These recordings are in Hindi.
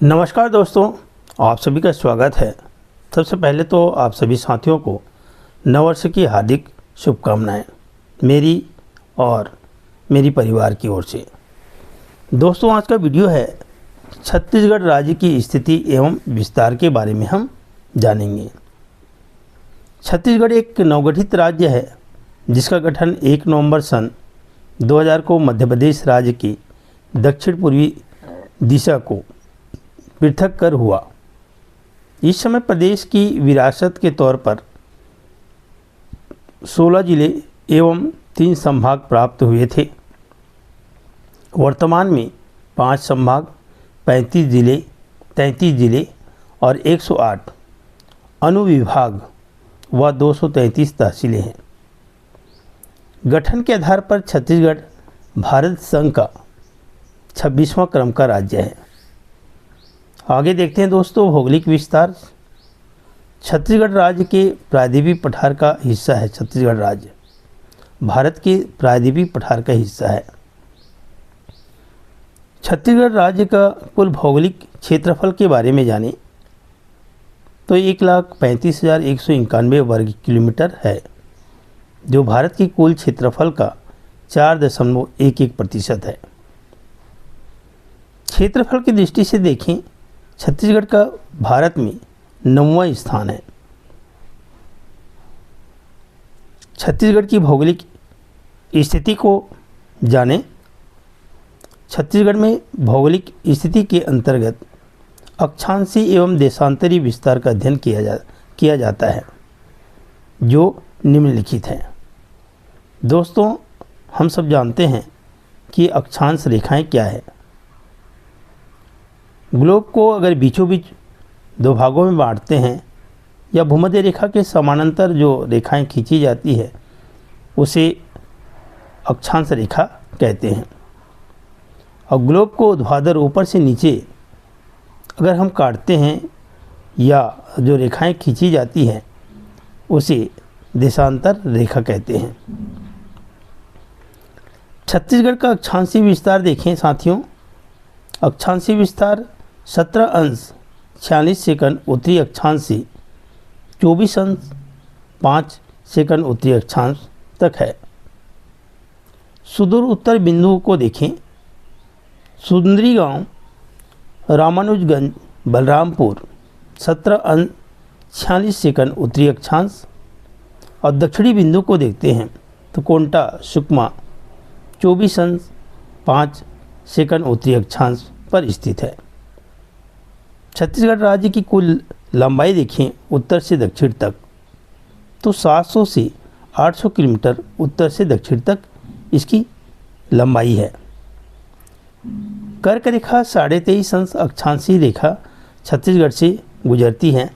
नमस्कार दोस्तों, आप सभी का स्वागत है। सबसे पहले तो आप सभी साथियों को नववर्ष की हार्दिक शुभकामनाएं मेरी और मेरी परिवार की ओर से। दोस्तों, आज का वीडियो है छत्तीसगढ़ राज्य की स्थिति एवं विस्तार के बारे में हम जानेंगे। छत्तीसगढ़ एक नवगठित राज्य है जिसका गठन 1 नवंबर सन 2000 को मध्य प्रदेश राज्य की दक्षिण पूर्वी दिशा को पृथक कर हुआ। इस समय प्रदेश की विरासत के तौर पर 16 जिले एवं 3 संभाग प्राप्त हुए थे। वर्तमान में 5 संभाग, 33 जिले और 108 अनुविभाग व 233 तहसीलें हैं। गठन के आधार पर छत्तीसगढ़ भारत संघ का 26वां क्रम का राज्य है। आगे देखते हैं दोस्तों भौगोलिक विस्तार। छत्तीसगढ़ राज्य के प्रायद्वीपीय पठार का हिस्सा है। छत्तीसगढ़ राज्य भारत के प्रायद्वीपीय पठार का हिस्सा है। छत्तीसगढ़ राज्य का कुल भौगोलिक क्षेत्रफल के बारे में जानें तो 1,35,191 वर्ग किलोमीटर है, जो भारत के कुल क्षेत्रफल का 4.11% है। क्षेत्रफल की दृष्टि से देखें, छत्तीसगढ़ का भारत में 9वां स्थान है। छत्तीसगढ़ की भौगोलिक स्थिति को जानें। छत्तीसगढ़ में भौगोलिक स्थिति के अंतर्गत अक्षांशीय एवं देशांतरी विस्तार का अध्ययन किया जाता है, जो निम्नलिखित है। दोस्तों, हम सब जानते हैं कि अक्षांश रेखाएं क्या है। ग्लोब को अगर बीचों बीच 2 भागों में बांटते हैं या भूमध्य रेखा के समानांतर जो रेखाएं खींची जाती है उसे अक्षांश रेखा कहते हैं। और ग्लोब को ऊर्ध्वाधर ऊपर से नीचे अगर हम काटते हैं या जो रेखाएं खींची जाती हैं उसे देशांतर रेखा कहते हैं। छत्तीसगढ़ का अक्षांशीय विस्तार देखें साथियों। अक्षांशीय विस्तार 17 अंश 46 सेकंड उत्तरी अक्षांश से 24 अंश 5 सेकंड उत्तरी अक्षांश तक है। सुदूर उत्तर बिंदु को देखें। सुंदरी गांव, रामानुजगंज, बलरामपुर 17 अंश 46 सेकंड उत्तरी अक्षांश। और दक्षिणी बिंदु को देखते हैं तो कोंटा, सुकमा 24 अंश 5 सेकंड उत्तरी अक्षांश पर स्थित है। छत्तीसगढ़ राज्य की कुल लंबाई देखें उत्तर से दक्षिण तक तो 700 से 800 किलोमीटर उत्तर से दक्षिण तक इसकी लंबाई है। कर्क रेखा 23.5 अंश अक्षांशीय रेखा छत्तीसगढ़ से गुजरती है।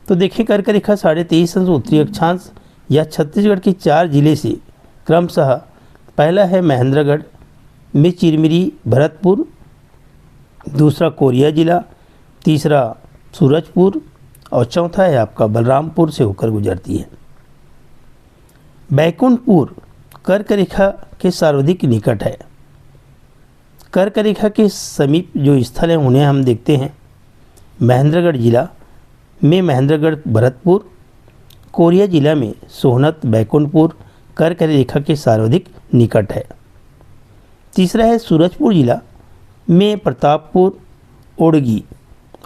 तो देखें कर्क रेखा 23.5 अंश उत्तरी अक्षांश या छत्तीसगढ़ के 4 जिले से क्रमशः पहला है महेंद्रगढ़ में चिरमिरी भरतपुर, दूसरा कोरिया जिला, तीसरा सूरजपुर और चौथा है आपका बलरामपुर से होकर गुजरती है। बैकुंठपुर कर्क रेखा के सर्वाधिक निकट है। कर्क रेखा के समीप जो स्थल हैं उन्हें हम देखते हैं। महेंद्रगढ़ जिला में महेंद्रगढ़ भरतपुर, कोरिया जिला में सोहनत बैकुंठपुर कर्क रेखा के सर्वाधिक निकट है। तीसरा है सूरजपुर जिला में प्रतापपुर, ओड़गी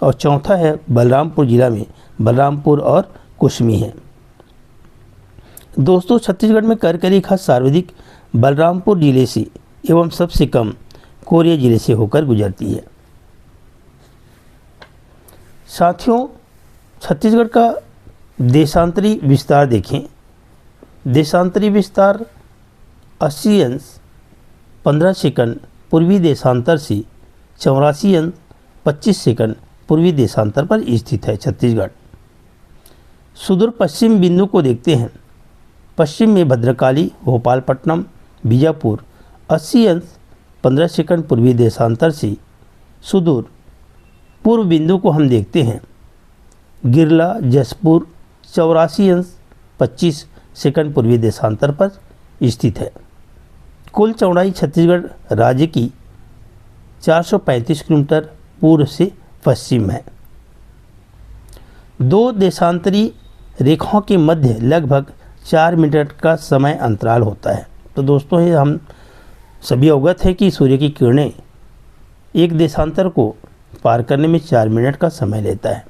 और चौथा है बलरामपुर जिला में बलरामपुर और कुसमी है। दोस्तों, छत्तीसगढ़ में कर्क रेखा सर्वाधिक बलरामपुर जिले से एवं सबसे कम कोरिया जिले से होकर गुजरती है। साथियों, छत्तीसगढ़ का देशांतरी विस्तार देखें। देशांतरी विस्तार 80 अंश 15 सेकंड पूर्वी देशांतर से 84 अंश 25 सेकंड पूर्वी देशांतर पर स्थित है छत्तीसगढ़। सुदूर पश्चिम बिंदु को देखते हैं। पश्चिम में भद्रकाली, भोपालपट्टनम, बीजापुर 80 अंश 15 सेकंड पूर्वी देशांतर से सुदूर पूर्व बिंदु को हम देखते हैं। गिरला, जसपुर 84 अंश 25 सेकंड पूर्वी देशांतर पर स्थित है। कुल चौड़ाई छत्तीसगढ़ राज्य की 435 किलोमीटर पूर्व से पश्चिम है। दो देशांतरी रेखाओं के मध्य लगभग 4 मिनट का समय अंतराल होता है। तो दोस्तों, ये हम सभी अवगत हैं कि सूर्य की किरणें एक देशांतर को पार करने में 4 मिनट का समय लेता है।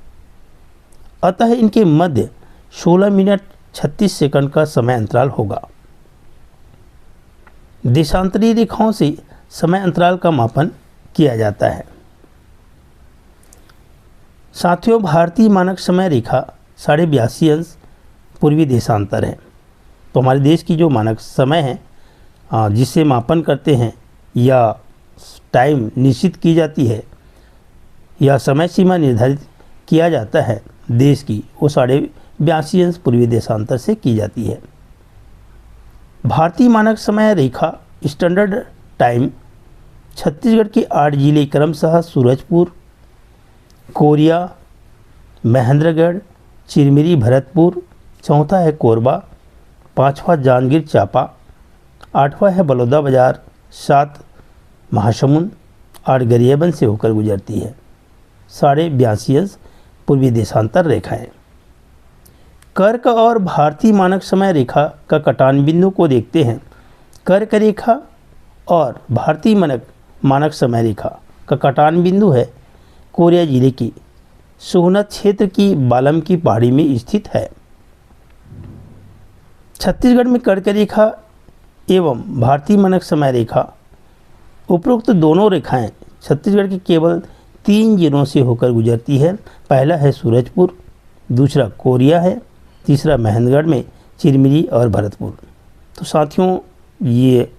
अतः इनके मध्य 16 मिनट 36 सेकंड का समय अंतराल होगा। देशांतरी रेखाओं से समय अंतराल का मापन किया जाता है। साथियों, भारतीय मानक समय रेखा 82.5 अंश पूर्वी देशांतर है। तो हमारे देश की जो मानक समय है जिसे मापन करते हैं या टाइम निश्चित की जाती है या समय सीमा निर्धारित किया जाता है देश की, वो 82.5 अंश पूर्वी देशांतर से की जाती है। भारतीय मानक समय रेखा स्टैंडर्ड टाइम छत्तीसगढ़ के 8 जिले क्रमशः सूरजपुर, कोरिया, महेंद्रगढ़, चिरमिरी, भरतपुर, चौथा है कोरबा, पांचवा जांजगीर चांपा, आठवां है बलौदाबाजार, 7 महासमुंद, 8 गरियाबंद से होकर गुजरती है। 82.5 अंश पूर्वी देशांतर रेखाएं। कर्क और भारतीय मानक समय रेखा का कटान बिंदु को देखते हैं। कर्क रेखा और भारतीय मानक समय रेखा का कटान बिंदु है कोरिया जिले की सोहना क्षेत्र की बालम की पहाड़ी में स्थित है। छत्तीसगढ़ में कर्क रेखा एवं भारतीय मानक समय रेखा उपरोक्त दोनों रेखाएं छत्तीसगढ़ के केवल 3 जिलों से होकर गुजरती है। पहला है सूरजपुर, दूसरा कोरिया है, तीसरा महेंद्रगढ़ में चिरमिरी और भरतपुर। तो साथियों, ये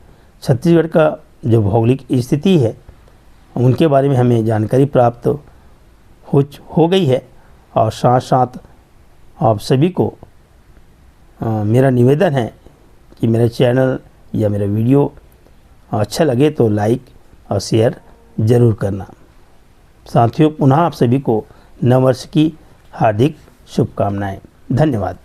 छत्तीसगढ़ का जो भौगोलिक स्थिति है उनके बारे में हमें जानकारी प्राप्त हो गई है। और साथ साथ आप सभी को मेरा निवेदन है कि मेरा चैनल या मेरा वीडियो अच्छा लगे तो लाइक और शेयर ज़रूर करना। साथियों, पुनः आप सभी को नववर्ष की हार्दिक शुभकामनाएं। धन्यवाद।